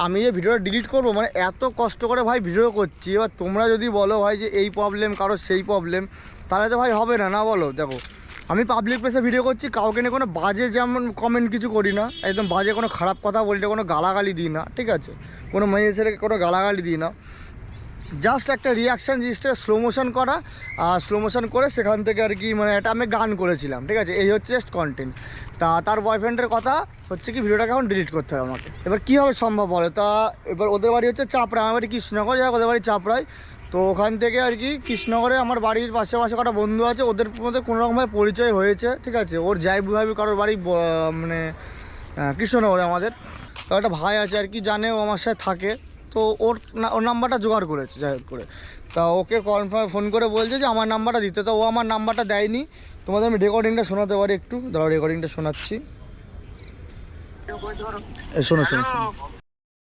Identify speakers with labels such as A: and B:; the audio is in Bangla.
A: আমি যে ভিডিওটা ডিলিট করবো, মানে এত কষ্ট করে ভাই ভিডিও করছি, এবার তোমরা যদি বলো ভাই যে এই প্রবলেম কারো সেই প্রবলেম, তাহলে তো ভাই হবে না, না বলো? দেখো আমি পাবলিক প্লেসে ভিডিও করছি, কাউকে নিয়ে কোনো বাজে যেমন কমেন্ট কিছু করি না, একদম বাজে কোনো খারাপ কথা বলি না, কোনো গালাগালি দিই না, ঠিক আছে? কোনো মেয়ে ছেলেকে কোনো গালাগালি দিই না, জাস্ট একটা রিয়াকশান জিনিসটা স্লো মোশন করা, আর স্লো মোশন করে সেখান থেকে আর কি মানে এটা আমি গান করেছিলাম, ঠিক আছে? এই হচ্ছে জাস্ট কন্টেন্ট। তা তার বয়ফ্রেন্ডের কথা হচ্ছে কি ভিডিওটাকে এখন ডিলিট করতে হবে আমাকে। এবার কী হবে সম্ভব বলে? তা এবার ওদের বাড়ি হচ্ছে চাপড়া, আমার বাড়ি কৃষ্ণনগর, যাই হোক ওদের বাড়ি চাপড়ায়। তো ওখান থেকে আর কি কৃষ্ণনগরে আমার বাড়ির পাশে কটা বন্ধু আছে, ওদের মধ্যে কোনো রকমভাবে পরিচয় হয়েছে, ঠিক আছে? ওর যাই ভাবি কারোর বাড়ি মানে কৃষ্ণনগরে আমাদের। তো একটা ভাই আছে আর কি, জানে ও আমার সাথে থাকে, তো ওর নাম্বারটা জোগাড় করেছে যাই হোক করে। তা ওকে কনফার্ম ফোন করে বলছে যে আমার নাম্বারটা দিতে, তো ও আমার নাম্বারটা দেয়নি। তোমাদের আমি রেকর্ডিংটা শোনাতে পারি একটু, দাঁড়াও রেকর্ডিংটা শোনাচ্ছি। শোনো শোনো শোনো।